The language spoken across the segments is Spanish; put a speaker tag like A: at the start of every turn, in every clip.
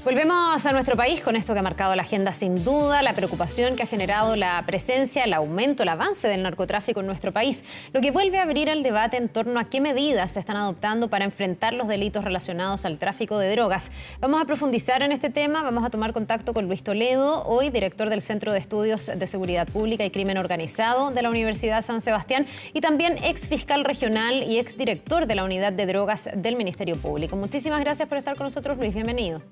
A: Volvemos a nuestro país con esto que ha marcado la agenda sin duda, la preocupación que ha generado la presencia, el aumento, el avance del narcotráfico en nuestro país, lo que vuelve a abrir el debate en torno a qué medidas se están adoptando para enfrentar los delitos relacionados al tráfico de drogas. Vamos a profundizar en este tema, vamos a tomar contacto con Luis Toledo, hoy director del Centro de Estudios de Seguridad Pública y Crimen Organizado de la Universidad San Sebastián y también ex fiscal regional y ex director de la Unidad de Drogas del Ministerio Público. Muchísimas gracias por estar con nosotros, Luis, bienvenido.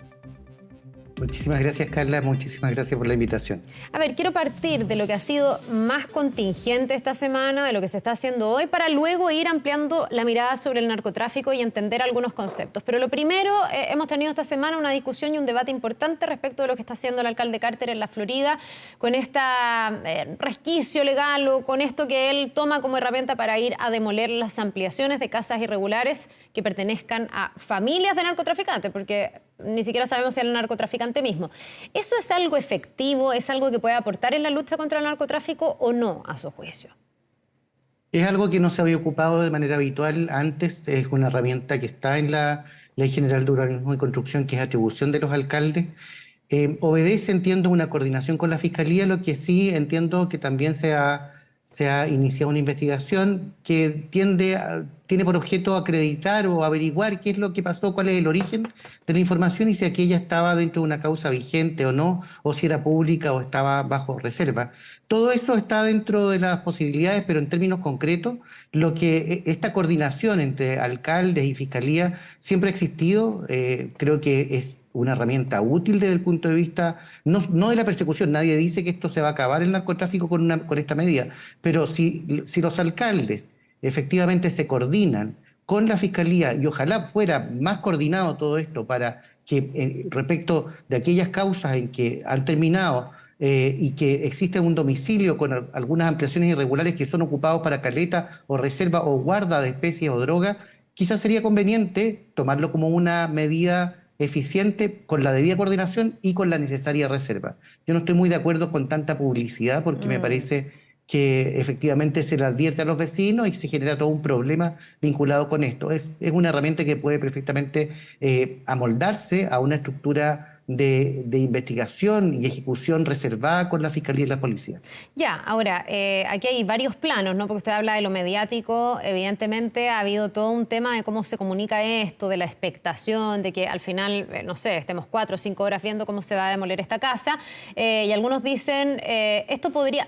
B: Muchísimas gracias, Carla. Muchísimas gracias por la invitación.
A: A ver, quiero partir de lo que ha sido más contingente esta semana, de lo que se está haciendo hoy, para luego ir ampliando la mirada sobre el narcotráfico y entender algunos conceptos. Pero lo primero, hemos tenido esta semana una discusión y un debate importante respecto de lo que está haciendo el alcalde Carter en la Florida, con esta resquicio legal o con esto que él toma como herramienta para ir a demoler las ampliaciones de casas irregulares que pertenezcan a familias de narcotraficantes, porque ni siquiera sabemos si es el narcotraficante mismo. ¿Eso es algo efectivo? ¿Es algo que puede aportar en la lucha contra el narcotráfico o no, a su juicio?
B: Es algo que no se había ocupado de manera habitual antes. Es una herramienta que está en la Ley General de Urbanismo y Construcción, que es atribución de los alcaldes. Obedece, entiendo, una coordinación con la Fiscalía, lo que sí entiendo que también se ha iniciado una investigación que tiene por objeto acreditar o averiguar qué es lo que pasó, cuál es el origen de la información y si aquella estaba dentro de una causa vigente o no, o si era pública o estaba bajo reserva. Todo eso está dentro de las posibilidades, pero en términos concretos, esta coordinación entre alcaldes y fiscalía siempre ha existido. Creo que es una herramienta útil desde el punto de vista, no de la persecución. Nadie dice que esto se va a acabar el narcotráfico con esta medida, pero si los alcaldes efectivamente se coordinan con la Fiscalía y ojalá fuera más coordinado todo esto para que respecto de aquellas causas en que han terminado y que existe un domicilio con algunas ampliaciones irregulares que son ocupados para caleta o reserva o guarda de especies o drogas, quizás sería conveniente tomarlo como una medida eficiente con la debida coordinación y con la necesaria reserva. Yo no estoy muy de acuerdo con tanta publicidad porque me parece que efectivamente se le advierte a los vecinos y se genera todo un problema vinculado con esto. Es una herramienta que puede perfectamente amoldarse a una estructura de investigación y ejecución reservada con la Fiscalía y la Policía.
A: Ya, ahora, aquí hay varios planos, ¿no? Porque usted habla de lo mediático, evidentemente ha habido todo un tema de cómo se comunica esto, de la expectación, de que al final, no sé, estemos 4 o 5 horas viendo cómo se va a demoler esta casa, y algunos dicen,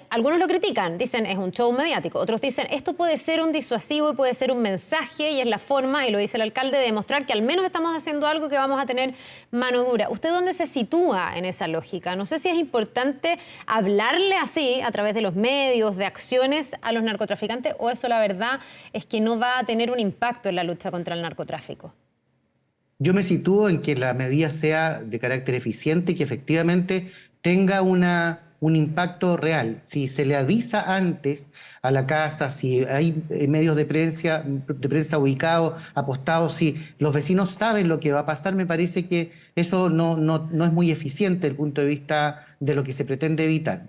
A: algunos lo critican, dicen es un show mediático, otros dicen esto puede ser un disuasivo y puede ser un mensaje y es la forma, y lo dice el alcalde, de demostrar que al menos estamos haciendo algo que vamos a tener mano dura. ¿Usted dónde se sitúa en esa lógica? No sé si es importante hablarle así, a través de los medios, de acciones a los narcotraficantes, o eso la verdad es que no va a tener un impacto en la lucha contra el narcotráfico.
B: Yo me sitúo en que la medida sea de carácter eficiente y que efectivamente tenga un impacto real. Si se le avisa antes a la casa, si hay medios de prensa ubicados, apostados, si los vecinos saben lo que va a pasar, me parece que eso no es muy eficiente desde el punto de vista de lo que se pretende evitar.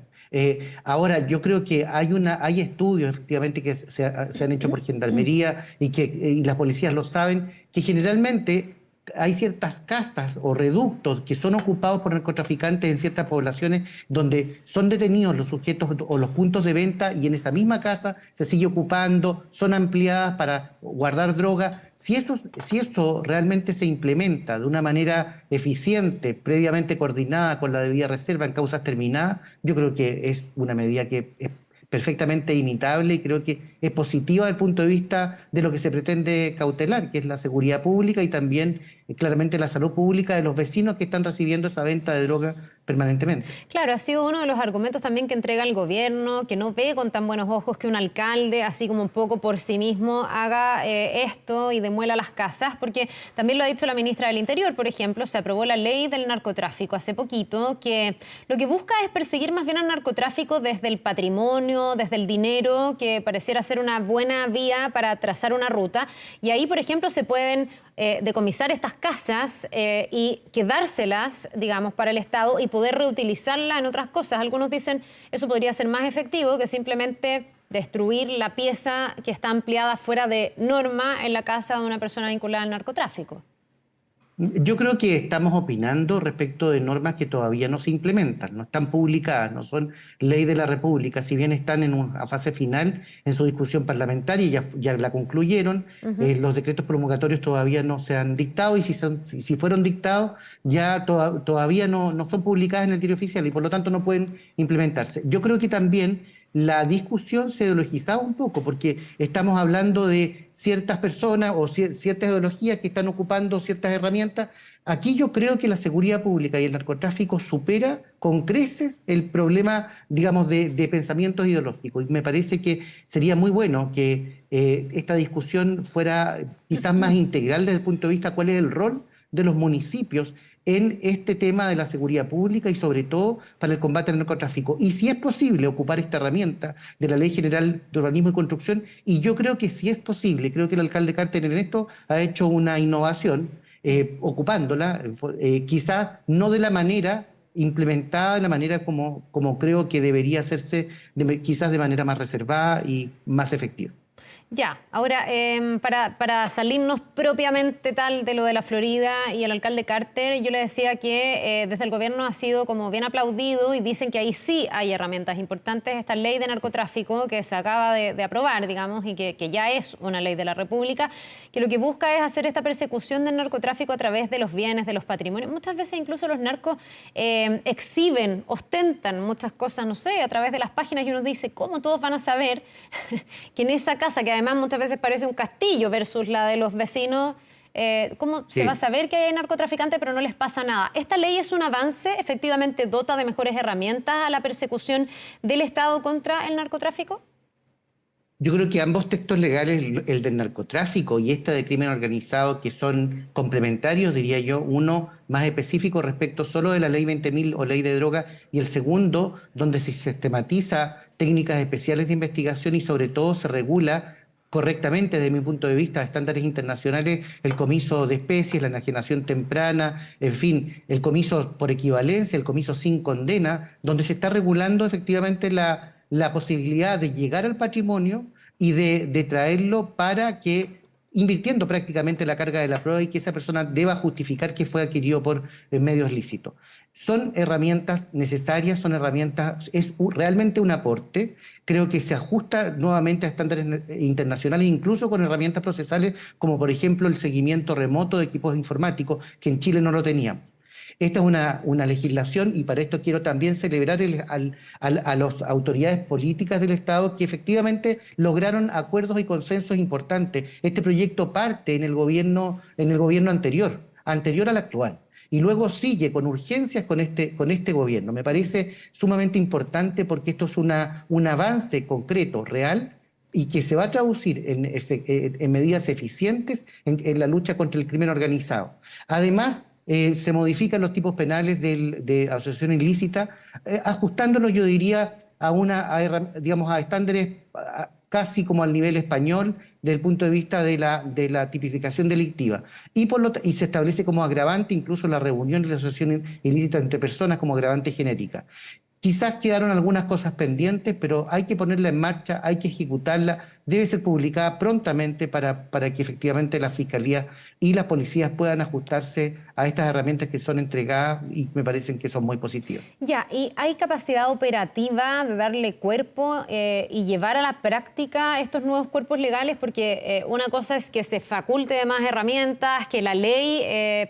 B: Ahora, yo creo que hay estudios efectivamente que se han hecho por Gendarmería y las policías lo saben, que generalmente hay ciertas casas o reductos que son ocupados por narcotraficantes en ciertas poblaciones donde son detenidos los sujetos o los puntos de venta y en esa misma casa se sigue ocupando, son ampliadas para guardar droga. Si eso realmente se implementa de una manera eficiente, previamente coordinada con la debida reserva en causas terminadas, yo creo que es una medida que es perfectamente imitable y creo que es positiva desde el punto de vista de lo que se pretende cautelar, que es la seguridad pública y también claramente la salud pública de los vecinos que están recibiendo esa venta de droga permanentemente.
A: Claro, ha sido uno de los argumentos también que entrega el gobierno, que no ve con tan buenos ojos que un alcalde, así como un poco por sí mismo, haga esto y demuela las casas, porque también lo ha dicho la ministra del Interior, por ejemplo, se aprobó la ley del narcotráfico hace poquito, que lo que busca es perseguir más bien al narcotráfico desde el patrimonio, desde el dinero, que pareciera ser una buena vía para trazar una ruta, y ahí, por ejemplo, se pueden decomisar estas casas y quedárselas, digamos, para el Estado y poder reutilizarla en otras cosas. Algunos dicen eso podría ser más efectivo que simplemente destruir la pieza que está ampliada fuera de norma en la casa de una persona vinculada al narcotráfico.
B: Yo creo que estamos opinando respecto de normas que todavía no se implementan, no están publicadas, no son ley de la República, si bien están en una fase final en su discusión parlamentaria, ya la concluyeron,
A: Ujú.
B: los decretos promulgatorios todavía no se han dictado y si fueron dictados ya todavía no son publicadas en el diario oficial y por lo tanto no pueden implementarse. Yo creo que también la discusión se ideologizaba un poco, porque estamos hablando de ciertas personas o ciertas ideologías que están ocupando ciertas herramientas. Aquí yo creo que la seguridad pública y el narcotráfico supera con creces el problema, digamos, de pensamientos ideológicos. Y me parece que sería muy bueno que esta discusión fuera quizás más integral desde el punto de vista cuál es el rol de los municipios en este tema de la seguridad pública y sobre todo para el combate al narcotráfico. Y si es posible ocupar esta herramienta de la Ley General de Urbanismo y Construcción, y yo creo que sí es posible, creo que el alcalde Carter en esto ha hecho una innovación, ocupándola, quizás no de la manera implementada, de la manera como creo que debería hacerse, quizás de manera más reservada y más efectiva.
A: Ya, ahora para salirnos propiamente tal de lo de la Florida y el alcalde Carter, yo le decía que desde el gobierno ha sido como bien aplaudido y dicen que ahí sí hay herramientas importantes. Esta ley de narcotráfico que se acaba de aprobar, digamos, y que ya es una ley de la República, que lo que busca es hacer esta persecución del narcotráfico a través de los bienes, de los patrimonios. Muchas veces incluso los narcos exhiben, ostentan muchas cosas, no sé, a través de las páginas y uno dice, ¿cómo todos van a saber que en esa casa, que además muchas veces parece un castillo versus la de los vecinos, cómo se va a
B: Sí.
A: saber que hay narcotraficantes pero no les pasa nada? ¿Esta ley es un avance? ¿Efectivamente dota de mejores herramientas a la persecución del Estado contra el narcotráfico?
B: Yo creo que ambos textos legales, el del narcotráfico y este de crimen organizado, que son complementarios, diría yo, uno más específico respecto solo de la ley 20.000 o ley de droga, y el segundo, donde se sistematiza técnicas especiales de investigación y sobre todo se regula correctamente, desde mi punto de vista, a estándares internacionales, el comiso de especies, la enajenación temprana, en fin, el comiso por equivalencia, el comiso sin condena, donde se está regulando efectivamente la posibilidad de llegar al patrimonio y de traerlo para que, invirtiendo prácticamente la carga de la prueba y que esa persona deba justificar que fue adquirido por medios lícitos. Son herramientas necesarias, son herramientas, realmente un aporte, creo que se ajusta nuevamente a estándares internacionales, incluso con herramientas procesales como por ejemplo el seguimiento remoto de equipos informáticos, que en Chile no lo teníamos. Esta es una legislación y para esto quiero también celebrar a las autoridades políticas del Estado que efectivamente lograron acuerdos y consensos importantes. Este proyecto parte en el gobierno anterior al actual. Y luego sigue con urgencias con este gobierno. Me parece sumamente importante porque esto es un avance concreto, real, y que se va a traducir en medidas eficientes en la lucha contra el crimen organizado. Además, se modifican los tipos penales de asociación ilícita, ajustándolos, yo diría, digamos, a estándares casi como al nivel español desde el punto de vista de la tipificación delictiva. Y se establece como agravante incluso la reunión y la asociación ilícita entre personas como agravante genérica. Quizás quedaron algunas cosas pendientes, pero hay que ponerla en marcha, hay que ejecutarla, debe ser publicada prontamente para que efectivamente la Fiscalía y las policías puedan ajustarse a estas herramientas que son entregadas y me parecen que son muy positivas.
A: Ya, ¿y hay capacidad operativa de darle cuerpo y llevar a la práctica estos nuevos cuerpos legales? Porque una cosa es que se faculte de más herramientas, que la ley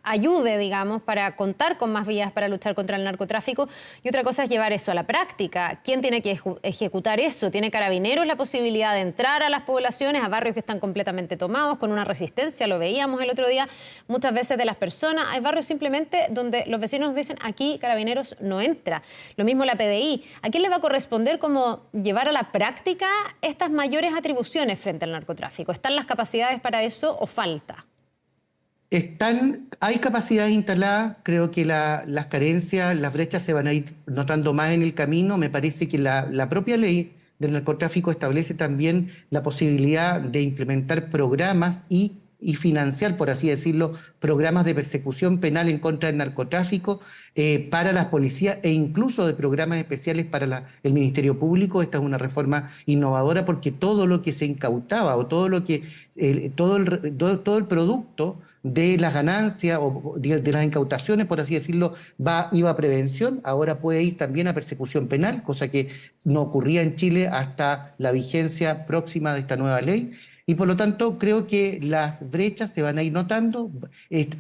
A: ayude, digamos, para contar con más vías para luchar contra el narcotráfico, y otra cosa es llevar eso a la práctica. ¿Quién tiene que ejecutar eso? ¿Tiene Carabineros la posibilidad de entrar a las poblaciones, a barrios que están completamente tomados, con una resistencia? Lo veíamos el otro día, muchas veces de las personas. Hay barrios simplemente donde los vecinos nos dicen, aquí Carabineros no entra. Lo mismo la PDI. ¿A quién le va a corresponder como llevar a la práctica estas mayores atribuciones frente al narcotráfico? ¿Están las capacidades para eso o falta?
B: Hay capacidades instaladas, creo que las carencias, las brechas se van a ir notando más en el camino. Me parece que la propia ley del narcotráfico establece también la posibilidad de implementar programas y y financiar, por así decirlo, programas de persecución penal en contra del narcotráfico para las policías e incluso de programas especiales para el Ministerio Público. Esta es una reforma innovadora porque todo lo que se incautaba o todo lo que todo el producto de las ganancias o de las incautaciones, por así decirlo, iba a prevención, ahora puede ir también a persecución penal, cosa que no ocurría en Chile hasta la vigencia próxima de esta nueva ley. Y por lo tanto, creo que las brechas se van a ir notando.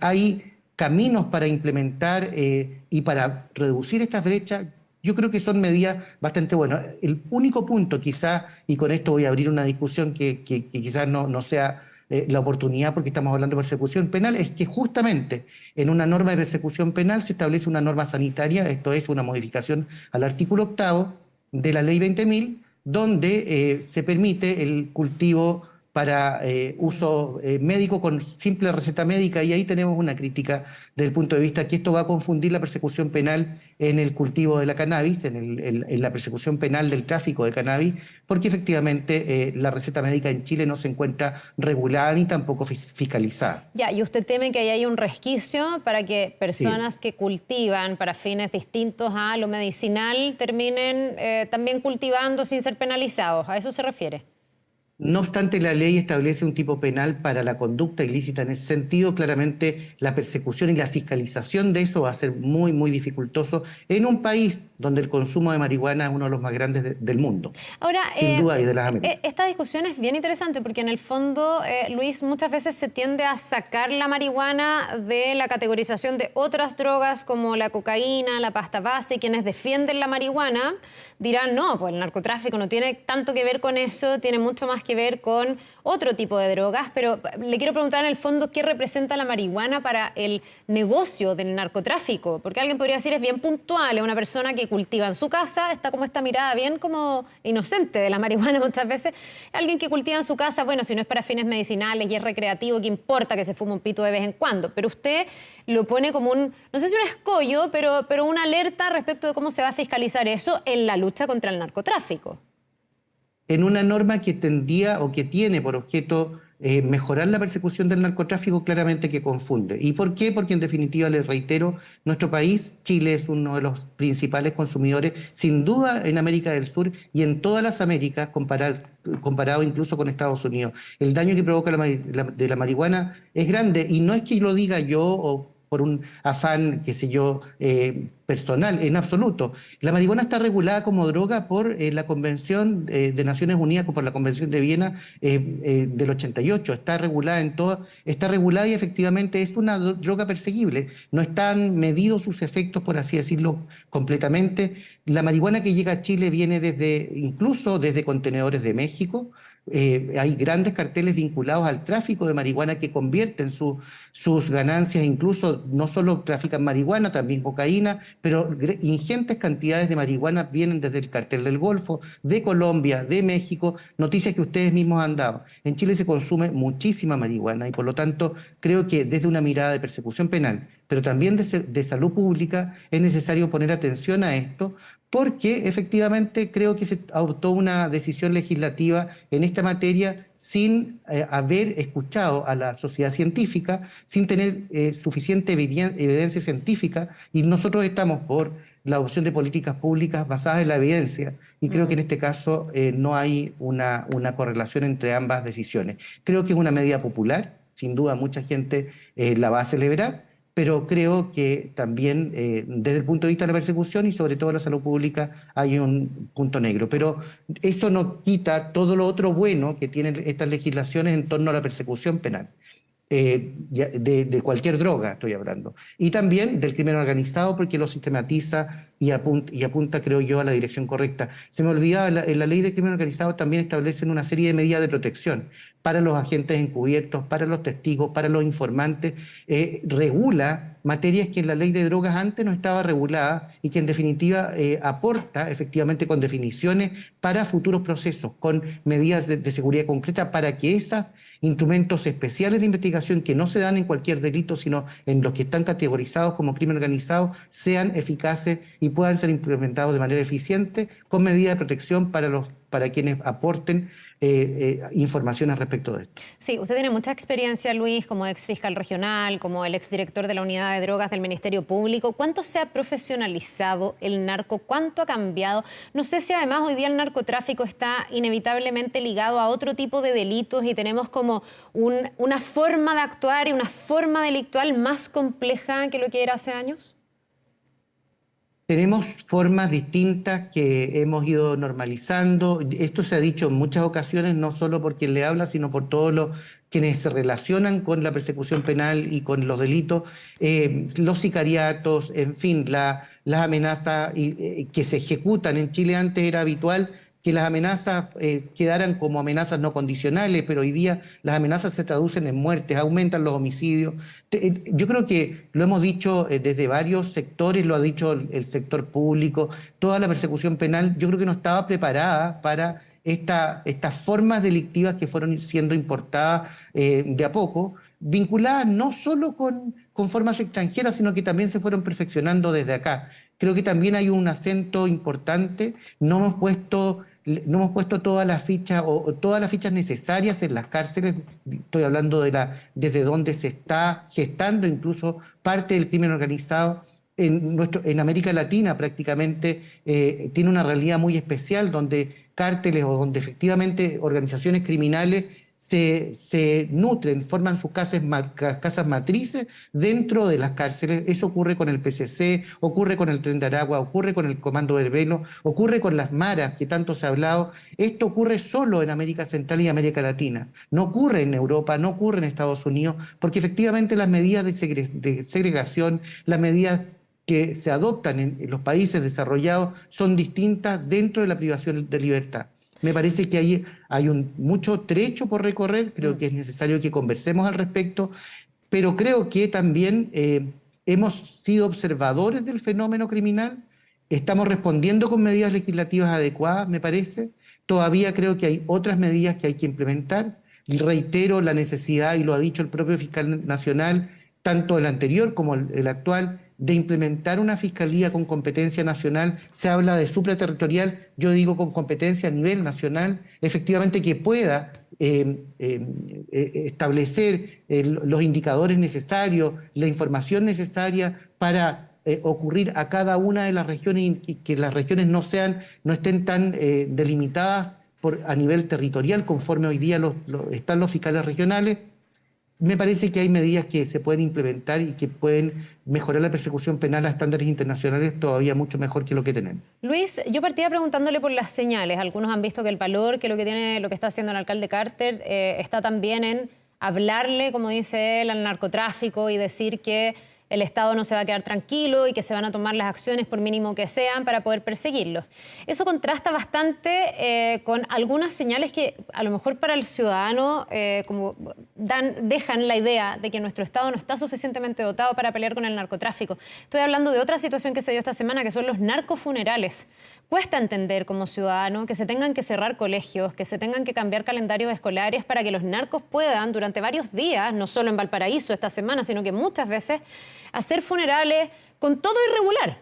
B: Hay caminos para implementar y para reducir estas brechas. Yo creo que son medidas bastante buenas. El único punto quizá, y con esto voy a abrir una discusión que quizás no sea la oportunidad porque estamos hablando de persecución penal, es que justamente en una norma de persecución penal se establece una norma sanitaria, esto es una modificación al artículo 8º de la ley 20.000, donde se permite el cultivo para uso médico con simple receta médica, y ahí tenemos una crítica desde el punto de vista que esto va a confundir la persecución penal en el cultivo de la cannabis, en la persecución penal del tráfico de cannabis, porque efectivamente la receta médica en Chile no se encuentra regulada ni tampoco fiscalizada.
A: Ya, ¿y usted teme que ahí hay un resquicio para que
B: Sí.
A: personas que cultivan para fines distintos a lo medicinal terminen también cultivando sin ser penalizados? ¿A eso se refiere?
B: No obstante, la ley establece un tipo penal para la conducta ilícita en ese sentido. Claramente, la persecución y la fiscalización de eso va a ser muy, muy dificultoso en un país donde el consumo de marihuana es uno de los más grandes del mundo,
A: Ahora,
B: sin duda, y de las Américas.
A: esta discusión es bien interesante porque en el fondo, Luis, muchas veces se tiende a sacar la marihuana de la categorización de otras drogas como la cocaína, la pasta base, y quienes defienden la marihuana dirán, no, pues el narcotráfico no tiene tanto que ver con eso, tiene mucho más que ver con otro tipo de drogas, pero le quiero preguntar en el fondo qué representa la marihuana para el negocio del narcotráfico, porque alguien podría decir es bien puntual, es una persona que cultiva en su casa, está como esta mirada bien como inocente de la marihuana muchas veces, alguien que cultiva en su casa, bueno, si no es para fines medicinales y es recreativo, ¿qué importa que se fume un pito de vez en cuando? Pero usted lo pone como un, no sé si un escollo, pero una alerta respecto de cómo se va a fiscalizar eso en la lucha contra el narcotráfico.
B: En una norma que tendía o que tiene por objeto mejorar la persecución del narcotráfico, claramente que confunde. ¿Y por qué? Porque en definitiva, les reitero, nuestro país, Chile, es uno de los principales consumidores, sin duda en América del Sur y en todas las Américas, comparado incluso con Estados Unidos. El daño que provoca de la marihuana es grande, y no es que lo diga yo o por un afán, qué sé yo, personal, en absoluto. La marihuana está regulada como droga por la Convención de Naciones Unidas, por la Convención de Viena del 88. Está regulada y efectivamente es una droga perseguible. No están medidos sus efectos, por así decirlo, completamente. La marihuana que llega a Chile viene incluso desde contenedores de México. Hay grandes carteles vinculados al tráfico de marihuana que convierten sus ganancias, incluso no solo trafican marihuana, también cocaína, pero ingentes cantidades de marihuana vienen desde el cartel del Golfo, de Colombia, de México, noticias que ustedes mismos han dado. En Chile se consume muchísima marihuana y por lo tanto creo que desde una mirada de persecución penal, pero también de salud pública, es necesario poner atención a esto, porque efectivamente creo que se adoptó una decisión legislativa en esta materia sin haber escuchado a la sociedad científica, sin tener suficiente evidencia científica, y nosotros estamos por la adopción de políticas públicas basadas en la evidencia, y creo que en este caso no hay una correlación entre ambas decisiones. Creo que es una medida popular, sin duda mucha gente la va a celebrar, pero creo que también desde el punto de vista de la persecución y sobre todo de la salud pública hay un punto negro. Pero eso no quita todo lo otro bueno que tienen estas legislaciones en torno a la persecución penal. De cualquier droga estoy hablando. Y también del crimen organizado, porque lo sistematiza y apunta, creo yo, a la dirección correcta. Se me olvidaba, en la ley de crimen organizado también establecen una serie de medidas de protección para los agentes encubiertos, para los testigos, para los informantes. Regula materias que en la ley de drogas antes no estaba regulada y que en definitiva aporta efectivamente con definiciones para futuros procesos, con medidas de seguridad concreta para que esos instrumentos especiales de investigación que no se dan en cualquier delito, sino en los que están categorizados como crimen organizado, sean eficaces y puedan ser implementados de manera eficiente con medidas de protección para quienes aporten informaciones respecto de esto.
A: Sí, usted tiene mucha experiencia, Luis, como ex fiscal regional, como el exdirector de la Unidad de Drogas del Ministerio Público. ¿Cuánto se ha profesionalizado el narco? ¿Cuánto ha cambiado? No sé si además hoy día el narcotráfico está inevitablemente ligado a otro tipo de delitos y tenemos como una forma de actuar y una forma delictual más compleja que lo que era hace años.
B: Tenemos formas distintas que hemos ido normalizando. Esto se ha dicho en muchas ocasiones, no solo por quien le habla, sino por todos los quienes se relacionan con la persecución penal y con los delitos, los sicariatos, en fin, las amenazas que se ejecutan. En Chile antes era habitual que las amenazas quedaran como amenazas no condicionales, pero hoy día las amenazas se traducen en muertes, aumentan los homicidios. Yo creo que lo hemos dicho desde varios sectores, lo ha dicho el sector público, toda la persecución penal, yo creo que no estaba preparada para estas formas delictivas que fueron siendo importadas de a poco, vinculadas no solo con formas extranjeras, sino que también se fueron perfeccionando desde acá. Creo que también hay un acento importante, no hemos puesto todas las fichas o todas las fichas necesarias en las cárceles. Estoy hablando desde donde se está gestando incluso parte del crimen organizado. En América Latina prácticamente tiene una realidad muy especial donde cárteles o donde efectivamente organizaciones criminales se nutren, forman sus casas matrices dentro de las cárceles. Eso ocurre con el PCC, ocurre con el Tren de Aragua, ocurre con el Comando Verbelo, ocurre con las maras que tanto se ha hablado. Esto ocurre solo en América Central y América Latina. No ocurre en Europa, no ocurre en Estados Unidos, porque efectivamente las medidas de segregación, las medidas que se adoptan en los países desarrollados son distintas dentro de la privación de libertad. Me parece que hay mucho trecho por recorrer, creo que es necesario que conversemos al respecto, pero creo que también hemos sido observadores del fenómeno criminal, estamos respondiendo con medidas legislativas adecuadas, me parece. Todavía creo que hay otras medidas que hay que implementar. Y reitero la necesidad, y lo ha dicho el propio fiscal nacional, tanto el anterior como el actual, de implementar una fiscalía con competencia nacional. Se habla de supraterritorial, yo digo con competencia a nivel nacional, efectivamente que pueda establecer los indicadores necesarios, la información necesaria para ocurrir a cada una de las regiones y que las regiones no estén tan delimitadas a nivel territorial conforme hoy día están los fiscales regionales. Me parece que hay medidas que se pueden implementar y que pueden mejorar la persecución penal a estándares internacionales todavía mucho mejor que lo que tenemos.
A: Luis, yo partía preguntándole por las señales. Algunos han visto que el valor, que lo que está haciendo el alcalde Carter, está también en hablarle, como dice él, al narcotráfico y decir que el Estado no se va a quedar tranquilo y que se van a tomar las acciones por mínimo que sean para poder perseguirlos. Eso contrasta bastante con algunas señales que a lo mejor para el ciudadano dejan la idea de que nuestro Estado no está suficientemente dotado para pelear con el narcotráfico. Estoy hablando de otra situación que se dio esta semana, que son los narcofunerales. Cuesta entender como ciudadano que se tengan que cerrar colegios, que se tengan que cambiar calendarios escolares para que los narcos puedan durante varios días, no solo en Valparaíso esta semana, sino que muchas veces, hacer funerales con todo irregular.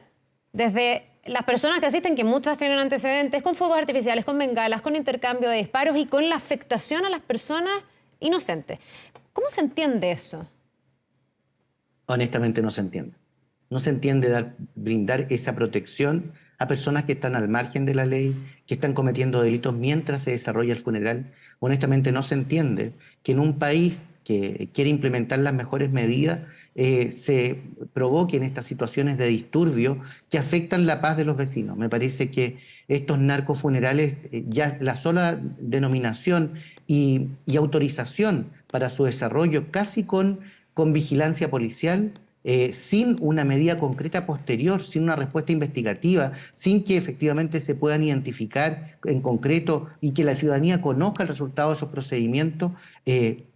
A: Desde las personas que asisten, que muchas tienen antecedentes, con fuegos artificiales, con bengalas, con intercambio de disparos y con la afectación a las personas inocentes. ¿Cómo se entiende eso?
B: Honestamente no se entiende. No se entiende brindar esa protección a personas que están al margen de la ley, que están cometiendo delitos mientras se desarrolla el funeral. Honestamente no se entiende que en un país que quiere implementar las mejores medidas se provoquen estas situaciones de disturbio que afectan la paz de los vecinos. Me parece que estos narcofunerales, ya la sola denominación y autorización para su desarrollo casi con vigilancia policial, sin una medida concreta posterior, sin una respuesta investigativa, sin que efectivamente se puedan identificar en concreto y que la ciudadanía conozca el resultado de esos procedimientos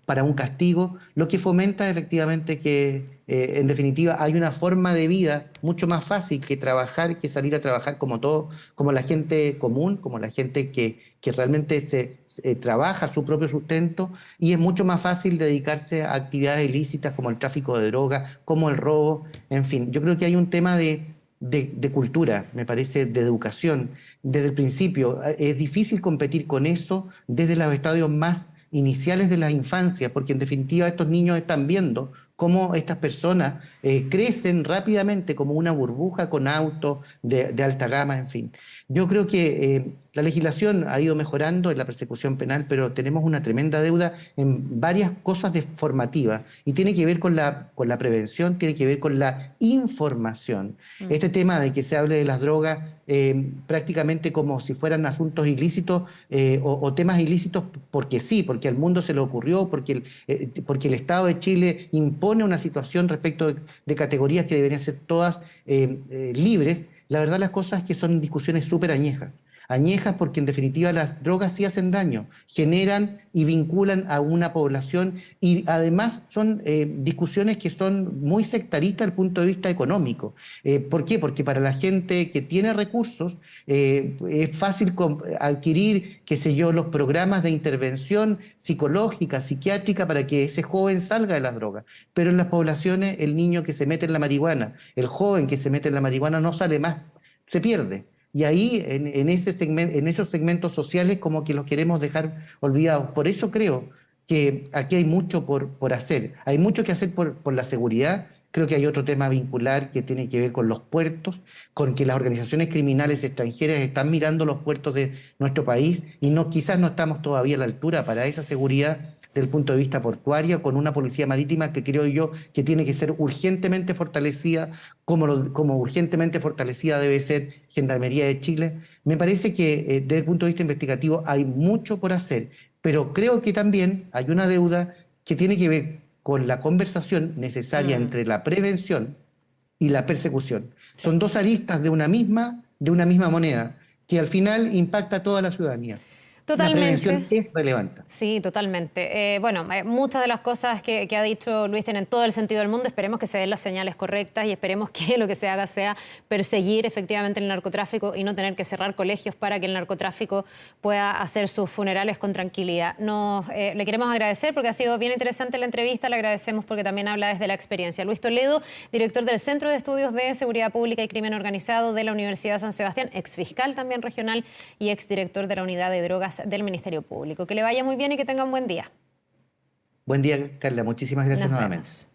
B: para un castigo, lo que fomenta efectivamente que, en definitiva, hay una forma de vida mucho más fácil que salir a trabajar como la gente común, como la gente que realmente trabaja su propio sustento, y es mucho más fácil dedicarse a actividades ilícitas como el tráfico de drogas, como el robo, en fin. Yo creo que hay un tema de de cultura, me parece, de educación. Desde el principio, es difícil competir con eso desde los estadios más iniciales de la infancia, porque en definitiva estos niños están viendo cómo estas personas crecen rápidamente como una burbuja con autos de alta gama, en fin. Yo creo que la legislación ha ido mejorando en la persecución penal, pero tenemos una tremenda deuda en varias cosas formativas y tiene que ver con la prevención, tiene que ver con la información. Este tema de que se hable de las drogas prácticamente como si fueran asuntos ilícitos o temas ilícitos porque sí, porque al mundo se le ocurrió, porque el Estado de Chile impone una situación respecto de categorías que deberían ser todas libres. La verdad las cosas es que son discusiones súper añejas. Añejas porque en definitiva las drogas sí hacen daño, generan y vinculan a una población y además son discusiones que son muy sectaristas desde el punto de vista económico. ¿Por qué? Porque para la gente que tiene recursos es fácil adquirir, qué sé yo, los programas de intervención psicológica, psiquiátrica para que ese joven salga de las drogas. Pero en las poblaciones el niño que se mete en la marihuana, el joven que se mete en la marihuana no sale más, se pierde. Y ahí, en esos segmentos sociales, como que los queremos dejar olvidados. Por eso creo que aquí hay mucho por hacer. Hay mucho que hacer por la seguridad. Creo que hay otro tema vincular que tiene que ver con los puertos, con que las organizaciones criminales extranjeras están mirando los puertos de nuestro país y no, quizás no estamos todavía a la altura para esa seguridad desde el punto de vista portuario, con una policía marítima que creo yo que tiene que ser urgentemente fortalecida, como urgentemente fortalecida debe ser Gendarmería de Chile. Me parece que desde el punto de vista investigativo hay mucho por hacer, pero creo que también hay una deuda que tiene que ver con la conversación necesaria entre la prevención y la persecución.
A: Sí.
B: Son dos aristas de una misma moneda, que al final impacta a toda la ciudadanía. La
A: Totalmente.
B: prevención es relevante.
A: Sí, totalmente. Bueno, muchas de las cosas que ha dicho Luis tienen todo el sentido del mundo. Esperemos que se den las señales correctas y esperemos que lo que se haga sea perseguir efectivamente el narcotráfico y no tener que cerrar colegios para que el narcotráfico pueda hacer sus funerales con tranquilidad. Le queremos agradecer porque ha sido bien interesante la entrevista. Le agradecemos porque también habla desde la experiencia. Luis Toledo, director del Centro de Estudios de Seguridad Pública y Crimen Organizado de la Universidad de San Sebastián, exfiscal también regional y exdirector de la Unidad de Drogas del Ministerio Público. Que le vaya muy bien y que tenga un buen día.
B: Buen día, Carla. Muchísimas gracias
A: Nos
B: nuevamente.
A: vemos.